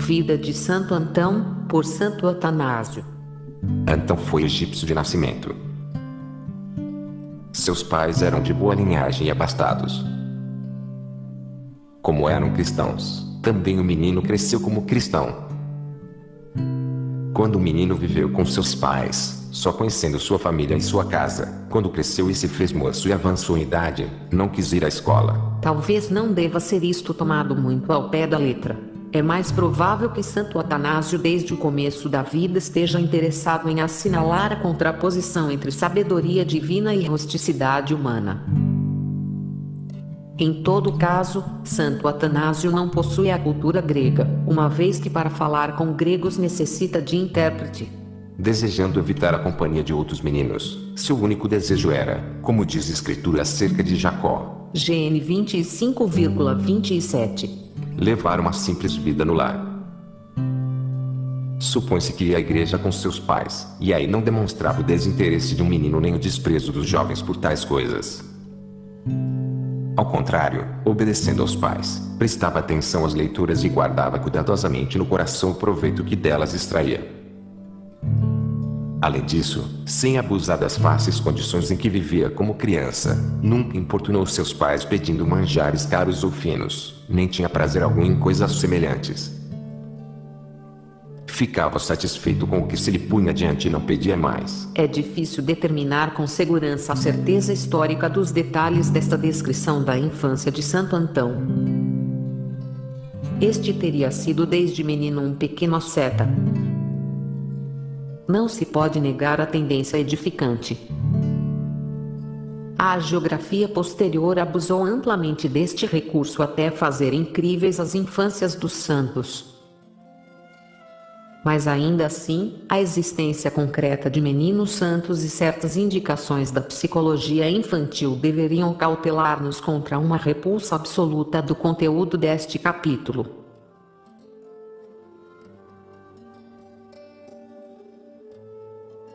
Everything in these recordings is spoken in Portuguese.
Vida de Santo Antão, por Santo Atanásio. Antão foi egípcio de nascimento. Seus pais eram de boa linhagem e abastados. Como eram cristãos, também o menino cresceu como cristão. Quando o menino viveu com seus pais, só conhecendo sua família e sua casa, quando cresceu e se fez moço e avançou em idade, não quis ir à escola. Talvez não deva ser isto tomado muito ao pé da letra. É mais provável que Santo Atanásio desde o começo da vida esteja interessado em assinalar a contraposição entre sabedoria divina e rusticidade humana. Em todo caso, Santo Atanásio não possui a cultura grega, uma vez que para falar com gregos necessita de intérprete. Desejando evitar a companhia de outros meninos, seu único desejo era, como diz a escritura acerca de Jacó, GN 25,27. levar uma simples vida no lar. Supõe-se que ia à igreja com seus pais, e aí não demonstrava o desinteresse de um menino nem o desprezo dos jovens por tais coisas. Ao contrário, obedecendo aos pais, prestava atenção às leituras e guardava cuidadosamente no coração o proveito que delas extraía. Além disso, sem abusar das fáceis condições em que vivia como criança, nunca importunou seus pais pedindo manjares caros ou finos, nem tinha prazer algum em coisas semelhantes. Ficava satisfeito com o que se lhe punha diante e não pedia mais. É difícil determinar com segurança a certeza histórica dos detalhes desta descrição da infância de Santo Antão. Este teria sido desde menino um pequeno asceta. Não se pode negar a tendência edificante. A geografia posterior abusou amplamente deste recurso até fazer incríveis as infâncias dos santos. Mas ainda assim, a existência concreta de meninos santos e certas indicações da psicologia infantil deveriam cautelar-nos contra uma repulsa absoluta do conteúdo deste capítulo.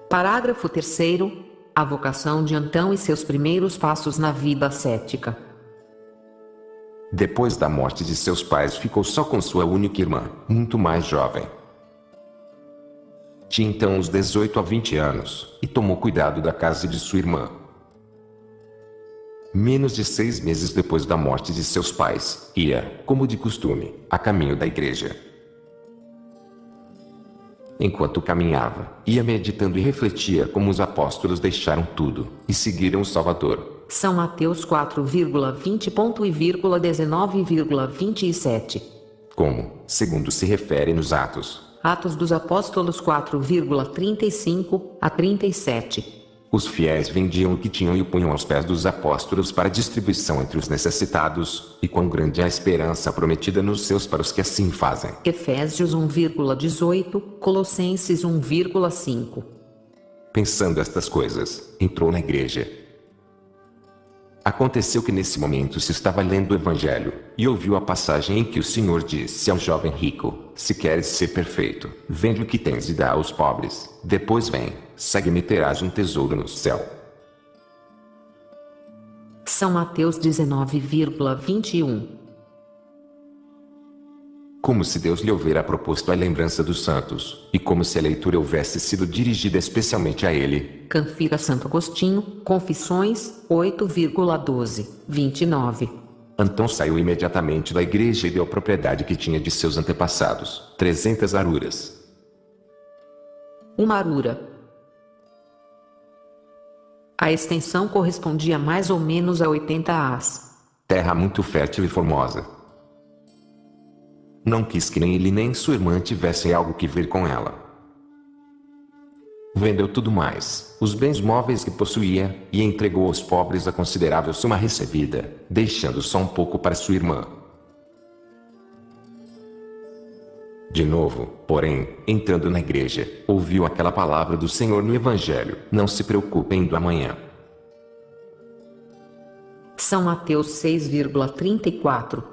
Parágrafo 3º. A vocação de Antão e seus primeiros passos na vida ascética. Depois da morte de seus pais ficou só com sua única irmã, muito mais jovem. Tinha então uns 18 a 20 anos, e tomou cuidado da casa de sua irmã. Menos de 6 meses depois da morte de seus pais, ia, como de costume, a caminho da igreja. Enquanto caminhava, ia meditando e refletia como os apóstolos deixaram tudo, e seguiram o Salvador. São Mateus 4,20.19,27. Como, segundo se refere nos Atos. Atos dos Apóstolos 4,35 a 37. Os fiéis vendiam o que tinham e o punham aos pés dos apóstolos para distribuição entre os necessitados, e quão grande é a esperança prometida nos seus para os que assim fazem. Efésios 1,18, Colossenses 1,5. Pensando estas coisas, entrou na igreja. Aconteceu que nesse momento se estava lendo o Evangelho, e ouviu a passagem em que o Senhor disse ao jovem rico: se queres ser perfeito, vende o que tens e dá aos pobres, depois vem, segue-me e terás um tesouro no céu. São Mateus 19,21. Como se Deus lhe houvera proposto a lembrança dos santos, e como se a leitura houvesse sido dirigida especialmente a ele. Confira Santo Agostinho, Confissões, 8,12, 29. Antão saiu imediatamente da igreja e deu a propriedade que tinha de seus antepassados, 300 aruras. Uma arura. A extensão correspondia mais ou menos a 80 ás. Terra muito fértil e formosa. Não quis que nem ele nem sua irmã tivessem algo que ver com ela. Vendeu tudo mais, os bens móveis que possuía, e entregou aos pobres a considerável soma recebida, deixando só um pouco para sua irmã. De novo, porém, entrando na igreja, ouviu aquela palavra do Senhor no Evangelho: não se preocupem do amanhã. São Mateus 6,34.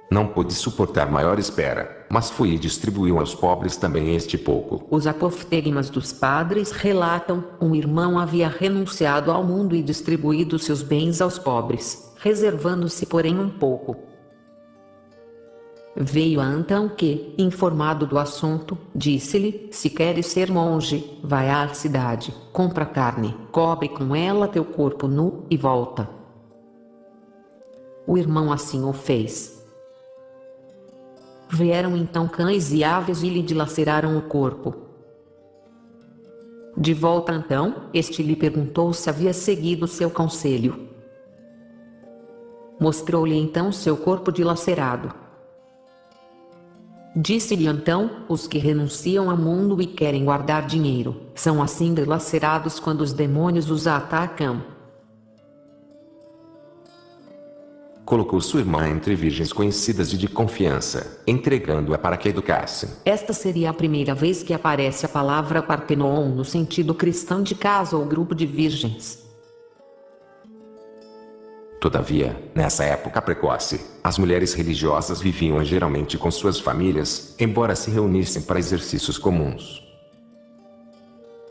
Não pôde suportar maior espera, mas foi e distribuiu aos pobres também este pouco. Os apoftegmas dos padres relatam: um irmão havia renunciado ao mundo e distribuído seus bens aos pobres, reservando-se porém um pouco. Veio a então que, informado do assunto, disse-lhe: se queres ser monge, vai à cidade, compra carne, cobre com ela teu corpo nu e volta. O irmão assim o fez. Vieram então cães e aves e lhe dilaceraram o corpo. De volta então, este lhe perguntou se havia seguido seu conselho. Mostrou-lhe então seu corpo dilacerado. Disse-lhe então: os que renunciam ao mundo e querem guardar dinheiro, são assim dilacerados quando os demônios os atacam. Colocou sua irmã entre virgens conhecidas e de confiança, entregando-a para que educasse. Esta seria a primeira vez que aparece a palavra Parthenon no sentido cristão de casa ou grupo de virgens. Todavia, nessa época precoce, as mulheres religiosas viviam geralmente com suas famílias, embora se reunissem para exercícios comuns.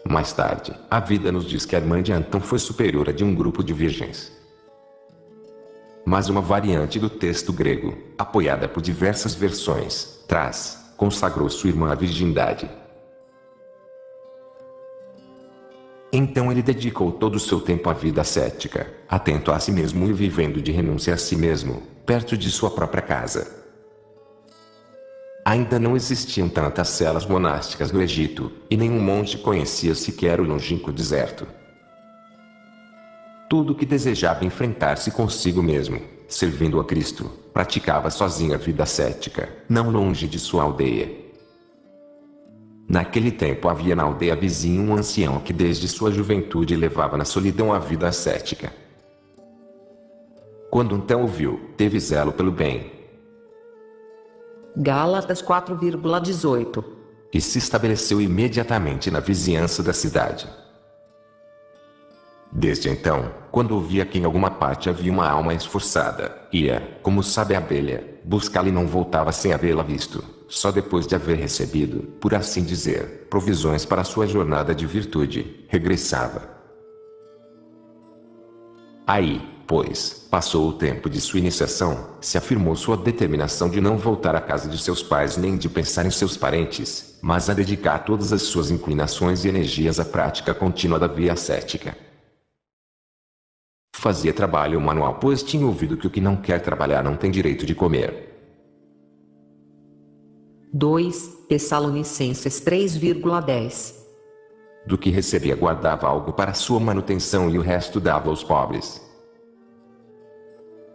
Mais tarde, a vida nos diz que a irmã de Antão foi superior à de um grupo de virgens. Mas uma variante do texto grego, apoiada por diversas versões, consagrou sua irmã à virgindade. Então ele dedicou todo o seu tempo à vida ascética, atento a si mesmo e vivendo de renúncia a si mesmo, perto de sua própria casa. Ainda não existiam tantas celas monásticas no Egito, e nenhum monge conhecia sequer o longínquo deserto. Tudo o que desejava enfrentar-se consigo mesmo, servindo a Cristo, praticava sozinho a vida ascética, não longe de sua aldeia. Naquele tempo havia na aldeia vizinha um ancião que desde sua juventude levava na solidão a vida ascética. Quando então o viu, teve zelo pelo bem. Gálatas 4,18. E se estabeleceu imediatamente na vizinhança da cidade. Desde então, quando ouvia que em alguma parte havia uma alma esforçada, ia, como sabe a abelha, buscá-la e não voltava sem havê-la visto. Só depois de haver recebido, por assim dizer, provisões para sua jornada de virtude, regressava. Aí, pois, passou o tempo de sua iniciação, se afirmou sua determinação de não voltar à casa de seus pais nem de pensar em seus parentes, mas a dedicar todas as suas inclinações e energias à prática contínua da via ascética. Fazia trabalho manual, pois tinha ouvido que o que não quer trabalhar não tem direito de comer. 2 Tessalonicenses 3,10. Do que recebia guardava algo para sua manutenção e o resto dava aos pobres.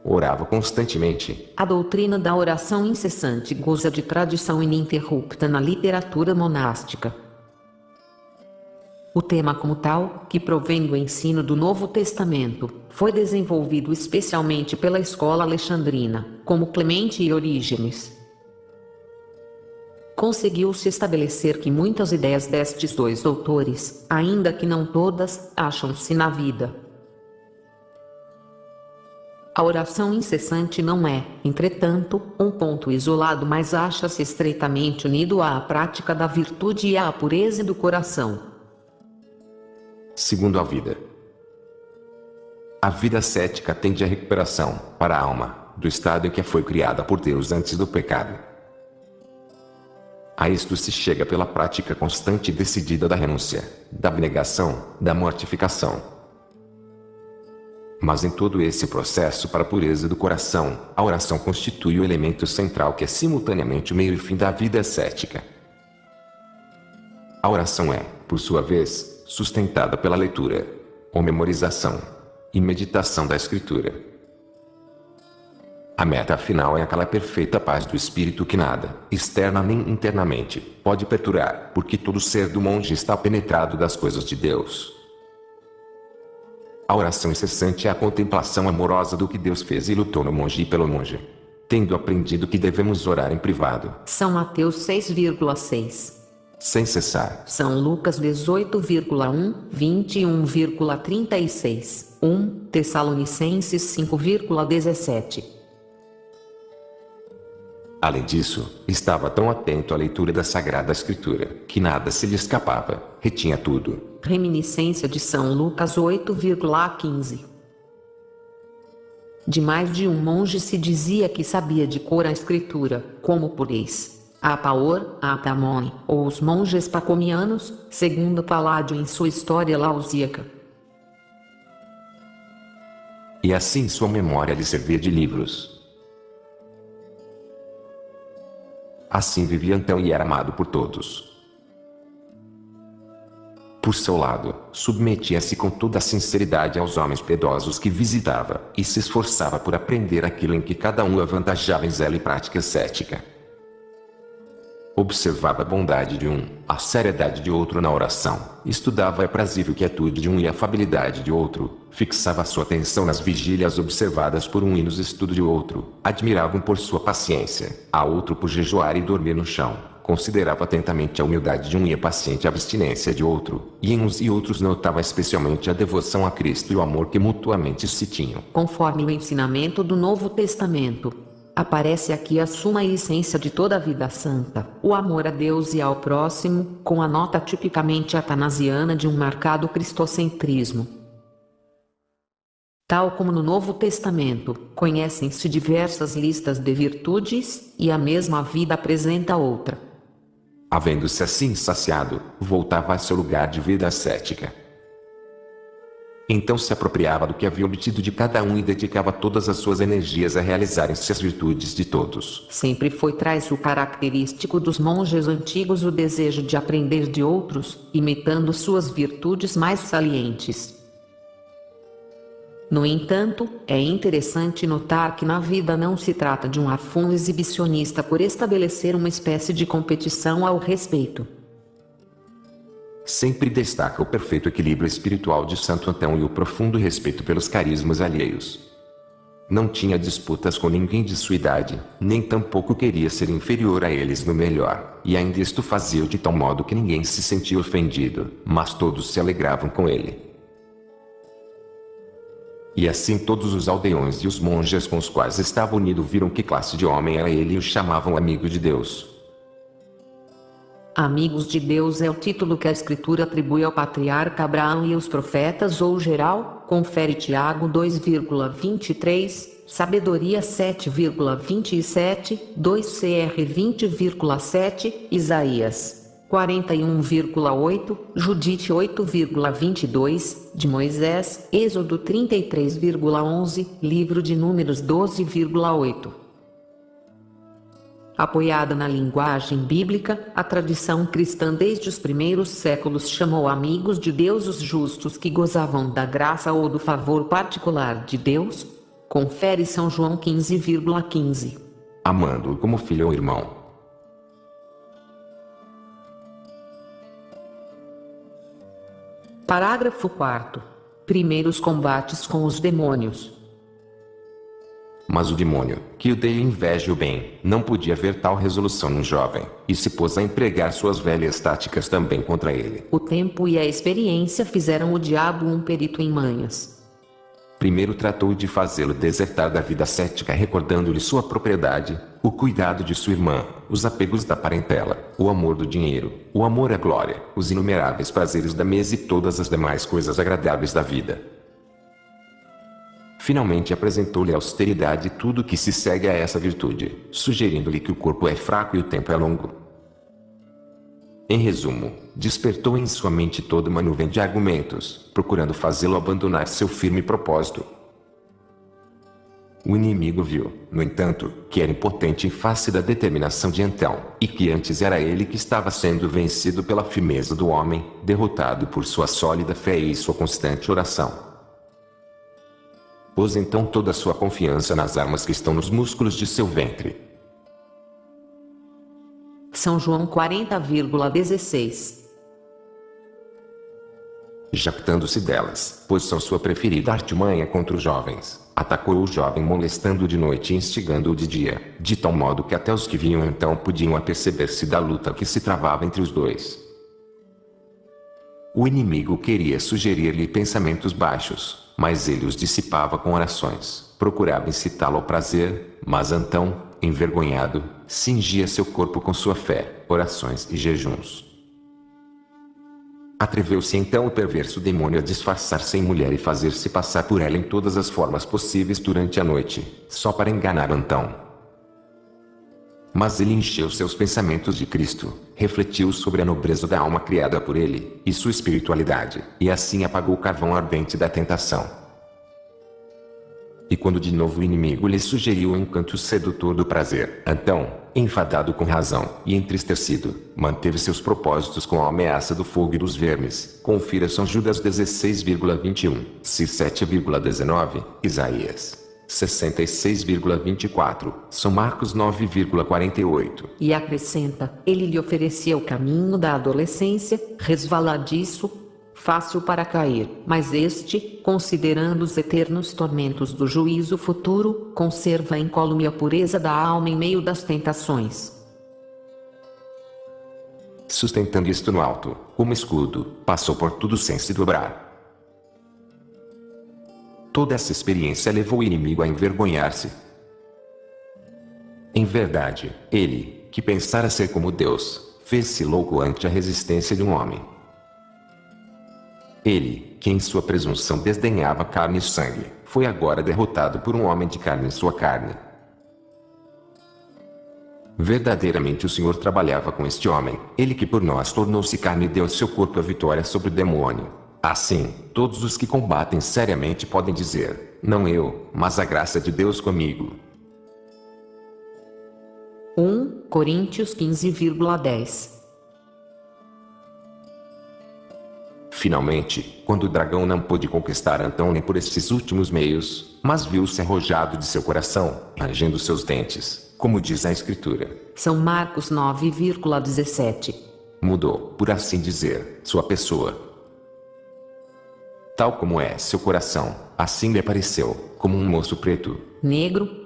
Orava constantemente. A doutrina da oração incessante goza de tradição ininterrupta na literatura monástica. O tema como tal, que provém do ensino do Novo Testamento, foi desenvolvido especialmente pela escola alexandrina, como Clemente e Orígenes. Conseguiu-se estabelecer que muitas ideias destes dois doutores, ainda que não todas, acham-se na vida. A oração incessante não é, entretanto, um ponto isolado, mas acha-se estreitamente unido à prática da virtude e à pureza do coração. Segundo a vida ascética tende à recuperação, para a alma, do estado em que foi criada por Deus antes do pecado. A isto se chega pela prática constante e decidida da renúncia, da abnegação, da mortificação. Mas em todo esse processo para a pureza do coração, a oração constitui o elemento central que é simultaneamente o meio e fim da vida ascética. A oração é, por sua vez, sustentada pela leitura, ou memorização, e meditação da Escritura. A meta final é aquela perfeita paz do espírito que nada, externa nem internamente, pode perturbar, porque todo ser do monge está penetrado das coisas de Deus. A oração incessante é a contemplação amorosa do que Deus fez e lutou no monge e pelo monge. Tendo aprendido que devemos orar em privado. São Mateus 6,6. Sem cessar. São Lucas 18,1, 21,36. 1 Tessalonicenses 5,17. Além disso, estava tão atento à leitura da Sagrada Escritura, que nada se lhe escapava, retinha tudo. Reminiscência de São Lucas 8,15. De mais de um monge se dizia que sabia de cor a escritura, como por ex, Apaor, Atamon, ou os monges pacomianos, segundo Paládio em sua História Lausíaca. E assim sua memória lhe servia de livros. Assim vivia então e era amado por todos. Por seu lado, submetia-se com toda a sinceridade aos homens piedosos que visitava, e se esforçava por aprender aquilo em que cada um avantajava em zelo e prática cética. Observava a bondade de um, a seriedade de outro na oração, estudava a aprazível quietude de um e a afabilidade de outro, fixava sua atenção nas vigílias observadas por um e nos estudos de outro, admirava um por sua paciência, a outro por jejuar e dormir no chão, considerava atentamente a humildade de um e a paciente abstinência de outro, e em uns e outros notava especialmente a devoção a Cristo e o amor que mutuamente se tinham. Conforme o ensinamento do Novo Testamento, aparece aqui a suma essência de toda a vida santa, o amor a Deus e ao próximo, com a nota tipicamente atanasiana de um marcado cristocentrismo. Tal como no Novo Testamento, conhecem-se diversas listas de virtudes, e a mesma vida apresenta outra. Havendo-se assim saciado, voltava a seu lugar de vida ascética. Então se apropriava do que havia obtido de cada um e dedicava todas as suas energias a realizarem-se as virtudes de todos. Sempre foi traço característico dos monges antigos o desejo de aprender de outros, imitando suas virtudes mais salientes. No entanto, é interessante notar que na vida não se trata de um afã exibicionista por estabelecer uma espécie de competição ao respeito. Sempre destaca o perfeito equilíbrio espiritual de Santo Antão e o profundo respeito pelos carismas alheios. Não tinha disputas com ninguém de sua idade, nem tampouco queria ser inferior a eles no melhor, e ainda isto fazia de tal modo que ninguém se sentia ofendido, mas todos se alegravam com ele. E assim todos os aldeões e os monges com os quais estava unido viram que classe de homem era ele e o chamavam amigo de Deus. Amigos de Deus é o título que a Escritura atribui ao patriarca Abraão e aos profetas ou geral, confere Tiago 2,23, Sabedoria 7,27, 2 Cr 20,7, Isaías 41,8, Judite 8,22, de Moisés, Êxodo 33,11, Livro de Números 12,8. Apoiada na linguagem bíblica, a tradição cristã desde os primeiros séculos chamou amigos de Deus os justos que gozavam da graça ou do favor particular de Deus. Confere São João 15,15. Amando-o como filho ou irmão. Parágrafo 4º. Primeiros combates com os demônios. Mas o demônio, que odeia inveja e o bem, não podia ver tal resolução no jovem, e se pôs a empregar suas velhas táticas também contra ele. O tempo e a experiência fizeram o diabo um perito em manhas. Primeiro tratou de fazê-lo desertar da vida ascética, recordando-lhe sua propriedade, o cuidado de sua irmã, os apegos da parentela, o amor do dinheiro, o amor à glória, os inumeráveis prazeres da mesa e todas as demais coisas agradáveis da vida. Finalmente apresentou-lhe a austeridade e tudo que se segue a essa virtude, sugerindo-lhe que o corpo é fraco e o tempo é longo. Em resumo, despertou em sua mente toda uma nuvem de argumentos, procurando fazê-lo abandonar seu firme propósito. O inimigo viu, no entanto, que era impotente em face da determinação de Antão, e que antes era ele que estava sendo vencido pela firmeza do homem, derrotado por sua sólida fé e sua constante oração. Pôs então toda a sua confiança nas armas que estão nos músculos de seu ventre. São João 40,16. Jactando-se delas, pois são sua preferida artimanha contra os jovens, atacou o jovem molestando-o de noite e instigando-o de dia, de tal modo que até os que vinham então podiam aperceber-se da luta que se travava entre os dois. O inimigo queria sugerir-lhe pensamentos baixos, mas ele os dissipava com orações, procurava incitá-lo ao prazer, mas Antão, envergonhado, cingia seu corpo com sua fé, orações e jejuns. Atreveu-se então o perverso demônio a disfarçar-se em mulher e fazer-se passar por ela em todas as formas possíveis durante a noite, só para enganar Antão. Mas ele encheu seus pensamentos de Cristo, refletiu sobre a nobreza da alma criada por ele, e sua espiritualidade, e assim apagou o carvão ardente da tentação. E quando de novo o inimigo lhe sugeriu o encanto sedutor do prazer, Antão, enfadado com razão, e entristecido, manteve seus propósitos com a ameaça do fogo e dos vermes. Confira São Judas 16,21, Cis 7,19, Isaías 66,24, São Marcos 9,48. E acrescenta, ele lhe oferecia o caminho da adolescência, resvaladiço, fácil para cair, mas este, considerando os eternos tormentos do juízo futuro, conserva incólume a pureza da alma em meio das tentações. Sustentando isto no alto, como escudo, passou por tudo sem se dobrar. Toda essa experiência levou o inimigo a envergonhar-se. Em verdade, ele, que pensara ser como Deus, fez-se louco ante a resistência de um homem. Ele, que em sua presunção desdenhava carne e sangue, foi agora derrotado por um homem de carne em sua carne. Verdadeiramente o Senhor trabalhava com este homem, ele que por nós tornou-se carne e deu seu corpo a vitória sobre o demônio. Assim, todos os que combatem seriamente podem dizer, não eu, mas a graça de Deus comigo. 1 Coríntios 15,10. Finalmente, quando o dragão não pôde conquistar Antão nem por estes últimos meios, mas viu-se arrojado de seu coração, rangendo seus dentes, como diz a Escritura. São Marcos 9,17. Mudou, por assim dizer, sua pessoa. Tal como é seu coração, assim lhe apareceu, como um moço preto. Negro.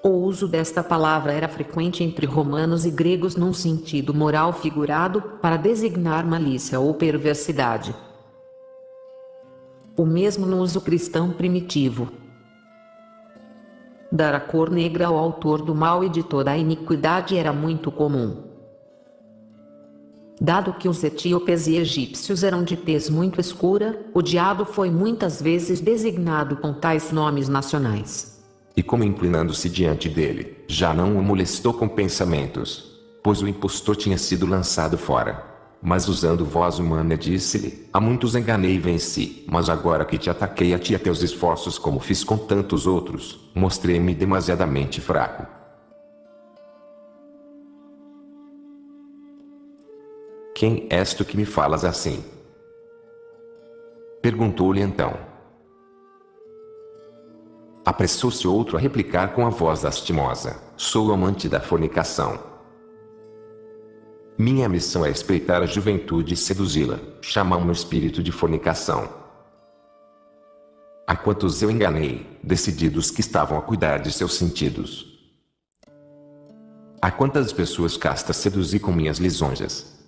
O uso desta palavra era frequente entre romanos e gregos num sentido moral figurado, para designar malícia ou perversidade. O mesmo no uso cristão primitivo. Dar a cor negra ao autor do mal e de toda a iniquidade era muito comum. Dado que os etíopes e egípcios eram de tez muito escura, o diabo foi muitas vezes designado com tais nomes nacionais. E como inclinando-se diante dele, já não o molestou com pensamentos, pois o impostor tinha sido lançado fora. Mas usando voz humana disse-lhe, a muitos enganei e venci, mas agora que te ataquei a ti a teus esforços como fiz com tantos outros, mostrei-me demasiadamente fraco. Quem és tu que me falas assim? Perguntou-lhe então. Apressou-se outro a replicar com a voz lastimosa, sou o amante da fornicação. Minha missão é espreitar a juventude e seduzi-la, chamar-me o espírito de fornicação. A quantos eu enganei, decididos que estavam a cuidar de seus sentidos. A quantas pessoas castas seduzi com minhas lisonjas.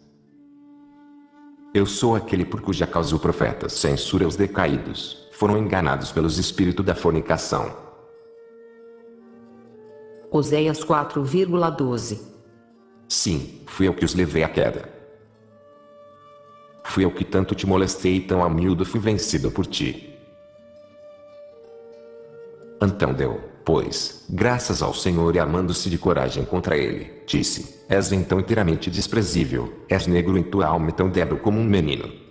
Eu sou aquele por cuja causa o profeta censura os decaídos, foram enganados pelos espíritos da fornicação. Oséias 4,12. Sim, fui eu que os levei à queda. Fui eu que tanto te molestei e tão a miúdo fui vencido por ti. Então deu, pois, graças ao Senhor e armando-se de coragem contra ele, disse, és então inteiramente desprezível, és negro em tua alma e tão débil como um menino.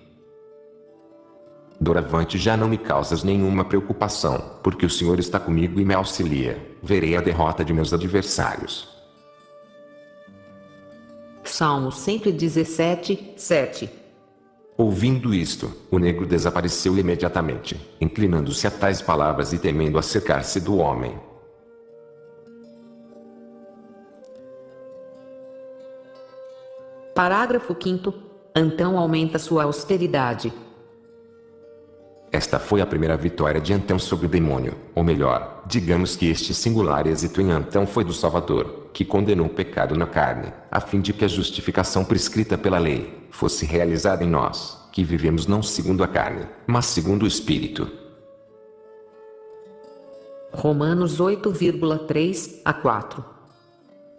Doravante já não me causas nenhuma preocupação, porque o Senhor está comigo e me auxilia, verei a derrota de meus adversários. Salmo 117, 7. Ouvindo isto, o negro desapareceu imediatamente, inclinando-se a tais palavras e temendo acercar-se do homem. Parágrafo 5º. Antão aumenta sua austeridade. Esta foi a primeira vitória de Antão sobre o demônio, ou melhor, digamos que este singular êxito em Antão foi do Salvador, que condenou o pecado na carne, a fim de que a justificação prescrita pela lei fosse realizada em nós, que vivemos não segundo a carne, mas segundo o Espírito. Romanos 8,3 a 4.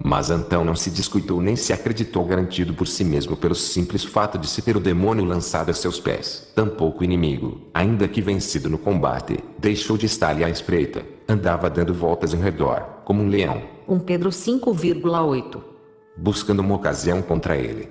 Mas Antão não se descuidou nem se acreditou garantido por si mesmo pelo simples fato de se ter o demônio lançado a seus pés. Tampouco o inimigo, ainda que vencido no combate, deixou de estar-lhe à espreita. Andava dando voltas em redor, como um leão. 1 Pedro 5,8. Buscando uma ocasião contra ele.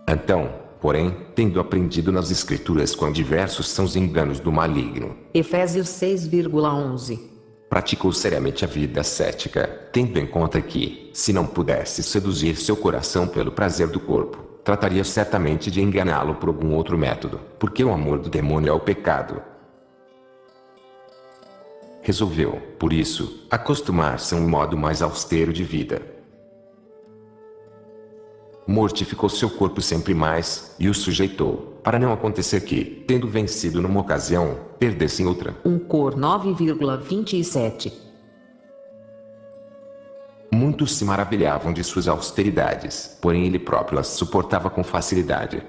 Antão, porém, tendo aprendido nas escrituras quão diversos são os enganos do maligno. Efésios 6,11. Praticou seriamente a vida ascética, tendo em conta que, se não pudesse seduzir seu coração pelo prazer do corpo, trataria certamente de enganá-lo por algum outro método, porque o amor do demônio é o pecado. Resolveu, por isso, acostumar-se a um modo mais austero de vida. Mortificou seu corpo sempre mais, e o sujeitou, para não acontecer que, tendo vencido numa ocasião, perdesse em outra. 1 Cor 9,27. Muitos se maravilhavam de suas austeridades, porém ele próprio as suportava com facilidade.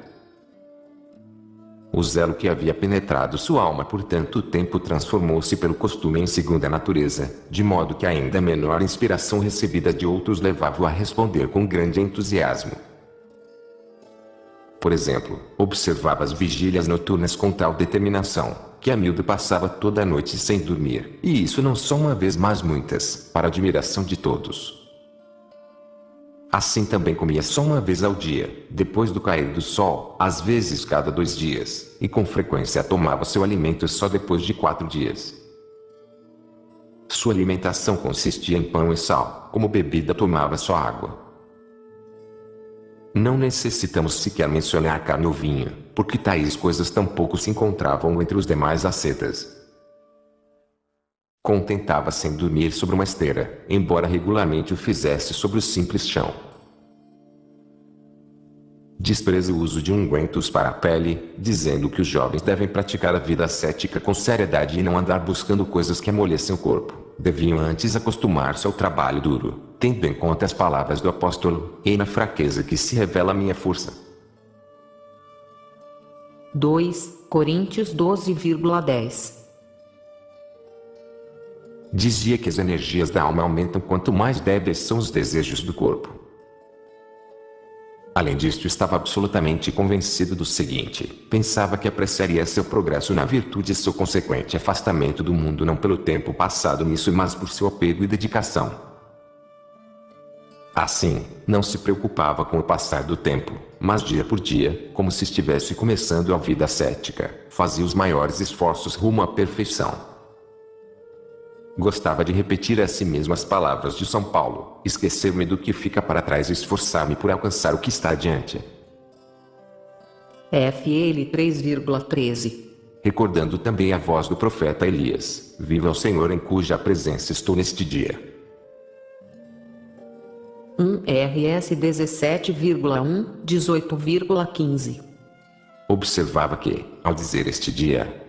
O zelo que havia penetrado sua alma por tanto tempo transformou-se pelo costume em segunda natureza, de modo que a ainda menor inspiração recebida de outros levava-o a responder com grande entusiasmo. Por exemplo, observava as vigílias noturnas com tal determinação, que Hamildo passava toda a noite sem dormir, e isso não só uma vez mas muitas, para admiração de todos. Assim também comia só uma vez ao dia, depois do cair do sol, às vezes cada 2 dias, e com frequência tomava seu alimento só depois de 4 dias. Sua alimentação consistia em pão e sal, como bebida tomava só água. Não necessitamos sequer mencionar carne ou vinho, porque tais coisas tampouco se encontravam entre os demais ascetas. Contentava-se em dormir sobre uma esteira, embora regularmente o fizesse sobre o simples chão. Despreza o uso de ungüentos para a pele, dizendo que os jovens devem praticar a vida ascética com seriedade e não andar buscando coisas que amolhecem o corpo. Deviam antes acostumar-se ao trabalho duro, tendo em conta as palavras do apóstolo: "E na fraqueza que se revela a minha força." 2 Coríntios 12,10. Dizia que as energias da alma aumentam quanto mais débeis são os desejos do corpo. Além disto, estava absolutamente convencido do seguinte: pensava que apreciaria seu progresso na virtude e seu consequente afastamento do mundo não pelo tempo passado nisso, mas por seu apego e dedicação. Assim, não se preocupava com o passar do tempo, mas dia por dia, como se estivesse começando a vida ascética, fazia os maiores esforços rumo à perfeição. Gostava de repetir a si mesmo as palavras de São Paulo: esquecer-me do que fica para trás e esforçar-me por alcançar o que está adiante. FL 3,13. Recordando também a voz do profeta Elias: viva o Senhor em cuja presença estou neste dia. 1 RS 17,1, 18,15. Observava que, ao dizer este dia,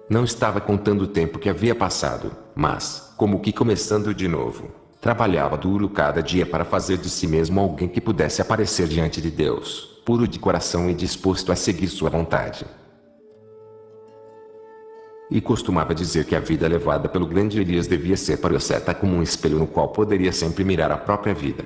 não estava contando o tempo que havia passado, mas, como que começando de novo, trabalhava duro cada dia para fazer de si mesmo alguém que pudesse aparecer diante de Deus, puro de coração e disposto a seguir sua vontade. E costumava dizer que a vida levada pelo grande Elias devia ser para o asceta como um espelho no qual poderia sempre mirar a própria vida.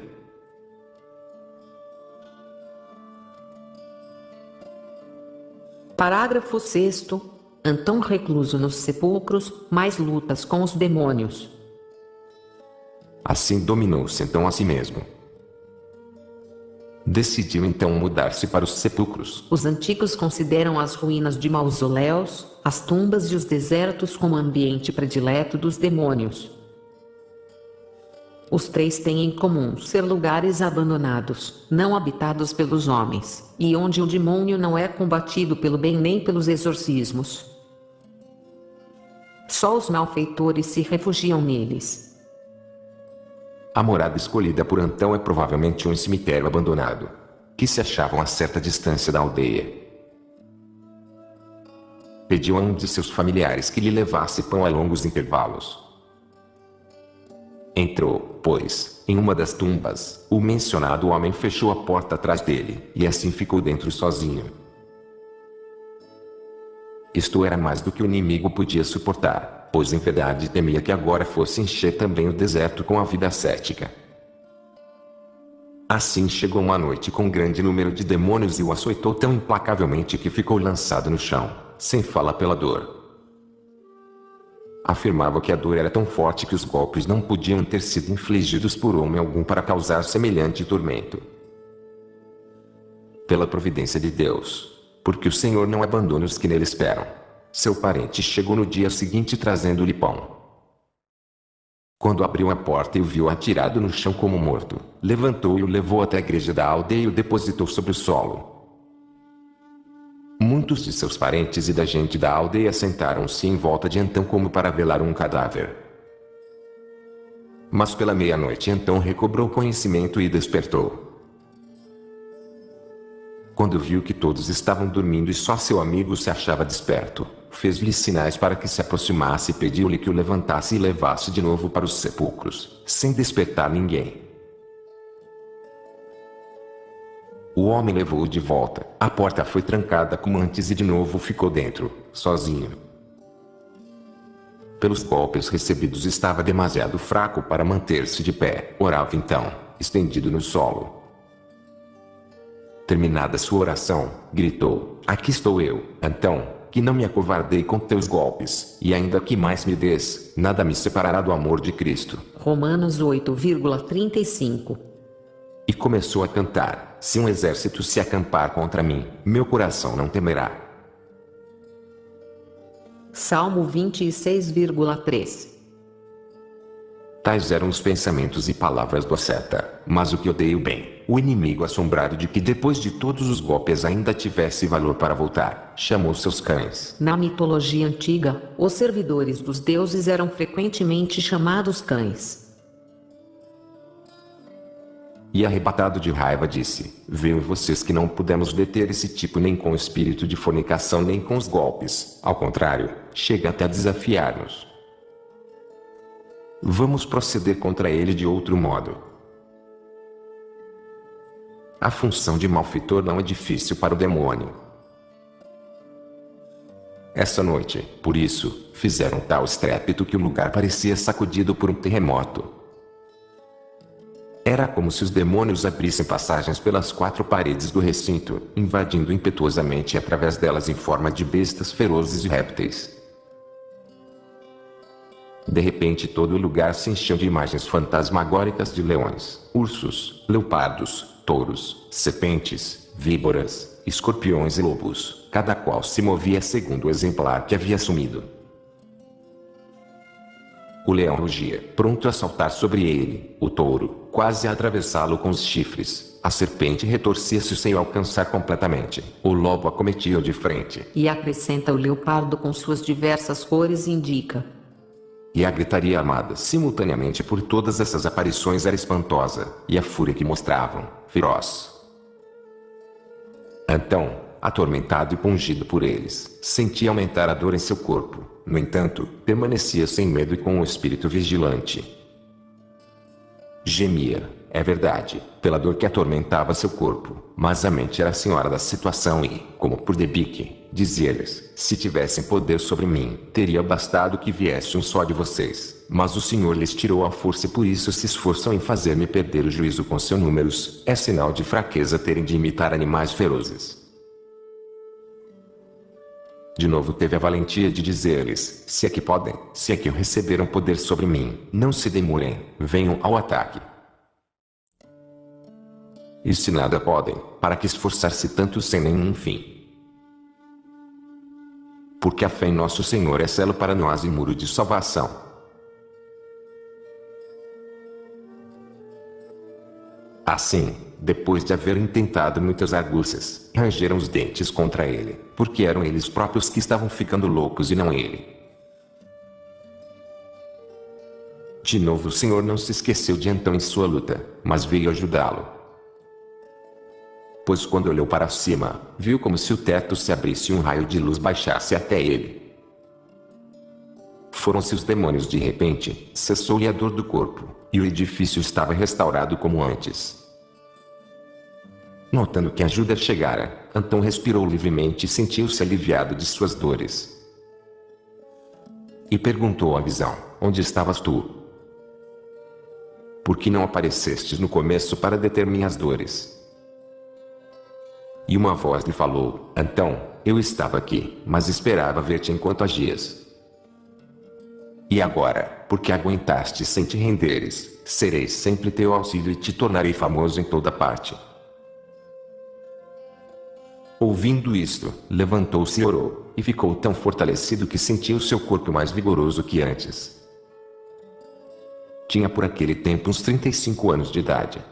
Parágrafo 6º. Antão recluso nos sepulcros, mais lutas com os demônios. Assim dominou-se então a si mesmo. Decidiu então mudar-se para os sepulcros. Os antigos consideram as ruínas de mausoléus, as tumbas e os desertos como ambiente predileto dos demônios. Os 3 têm em comum ser lugares abandonados, não habitados pelos homens, e onde o demônio não é combatido pelo bem nem pelos exorcismos. Só os malfeitores se refugiam neles. A morada escolhida por Antão é provavelmente um cemitério abandonado, que se achavam a certa distância da aldeia. Pediu a um de seus familiares que lhe levasse pão a longos intervalos. Entrou, pois, em uma das tumbas. O mencionado homem fechou a porta atrás dele, e assim ficou dentro sozinho. Isto era mais do que o inimigo podia suportar, pois em verdade temia que agora fosse encher também o deserto com a vida ascética. Assim chegou uma noite com um grande número de demônios e o açoitou tão implacavelmente que ficou lançado no chão, sem fala pela dor. Afirmava que a dor era tão forte que os golpes não podiam ter sido infligidos por homem algum para causar semelhante tormento. Pela providência de Deus, porque o Senhor não abandona os que nele esperam, seu parente chegou no dia seguinte trazendo-lhe pão. Quando abriu a porta e o viu atirado no chão como morto, levantou e o levou até a igreja da aldeia e o depositou sobre o solo. Muitos de seus parentes e da gente da aldeia sentaram-se em volta de Antão como para velar um cadáver. Mas pela meia-noite Antão recobrou conhecimento e despertou. Quando viu que todos estavam dormindo e só seu amigo se achava desperto, fez-lhe sinais para que se aproximasse e pediu-lhe que o levantasse e levasse de novo para os sepulcros, sem despertar ninguém. O homem levou-o de volta, a porta foi trancada como antes e de novo ficou dentro, sozinho. Pelos golpes recebidos estava demasiado fraco para manter-se de pé, orava então, estendido no solo. Terminada sua oração, gritou: aqui estou eu, Antão, que não me acovardei com teus golpes, e ainda que mais me des, nada me separará do amor de Cristo. Romanos 8,35. E começou a cantar: se um exército se acampar contra mim, meu coração não temerá. Salmo 26,3. Tais eram os pensamentos e palavras do asceta, mas o que odeio bem, o inimigo assombrado de que depois de todos os golpes ainda tivesse valor para voltar, chamou seus cães. Na mitologia antiga, os servidores dos deuses eram frequentemente chamados cães. E arrebatado de raiva disse: veem vocês que não pudemos deter esse tipo nem com o espírito de fornicação nem com os golpes, ao contrário, chega até a desafiar-nos. Vamos proceder contra ele de outro modo. A função de malfeitor não é difícil para o demônio. Essa noite, por isso, fizeram tal estrépito que o lugar parecia sacudido por um terremoto. Era como se os demônios abrissem passagens pelas quatro paredes do recinto, invadindo impetuosamente através delas em forma de bestas ferozes e répteis. De repente todo o lugar se encheu de imagens fantasmagóricas de leões, ursos, leopardos, touros, serpentes, víboras, escorpiões e lobos, cada qual se movia segundo o exemplar que havia sumido. O leão rugia, pronto a saltar sobre ele, o touro, quase a atravessá-lo com os chifres, a serpente retorcia-se sem o alcançar completamente, o lobo acometia-o de frente. E acrescenta o leopardo com suas diversas cores e indica. E a gritaria amada simultaneamente por todas essas aparições era espantosa, e a fúria que mostravam, feroz. Então, atormentado e pungido por eles, sentia aumentar a dor em seu corpo. No entanto, permanecia sem medo e com o espírito vigilante. Gemia, é verdade, pela dor que atormentava seu corpo, mas a mente era a senhora da situação e, como por debique, dizia-lhes: se tivessem poder sobre mim, teria bastado que viesse um só de vocês, mas o Senhor lhes tirou a força e por isso se esforçam em fazer-me perder o juízo com seus números. É sinal de fraqueza terem de imitar animais ferozes. De novo teve a valentia de dizer-lhes: se é que podem, se é que receberam poder sobre mim, não se demorem, venham ao ataque. E se nada podem, para que esforçar-se tanto sem nenhum fim? Porque a fé em nosso Senhor é selo para nós e muro de salvação. Assim, depois de haverem tentado muitas argúcias, rangeram os dentes contra ele, porque eram eles próprios que estavam ficando loucos e não ele. De novo o Senhor não se esqueceu de Antão em sua luta, mas veio ajudá-lo. Pois quando olhou para cima, viu como se o teto se abrisse e um raio de luz baixasse até ele. Foram-se os demônios de repente, cessou-lhe a dor do corpo, e o edifício estava restaurado como antes. Notando que a ajuda chegara, Antão respirou livremente e sentiu-se aliviado de suas dores. E perguntou à visão: onde estavas tu? Por que não aparecestes no começo para deter minhas dores? E uma voz lhe falou: Antão, eu estava aqui, mas esperava ver-te enquanto agias. E agora, porque aguentaste sem te renderes, serei sempre teu auxílio e te tornarei famoso em toda parte. Ouvindo isto, levantou-se e orou, e ficou tão fortalecido que sentiu seu corpo mais vigoroso que antes. Tinha por aquele tempo uns 35 anos de idade.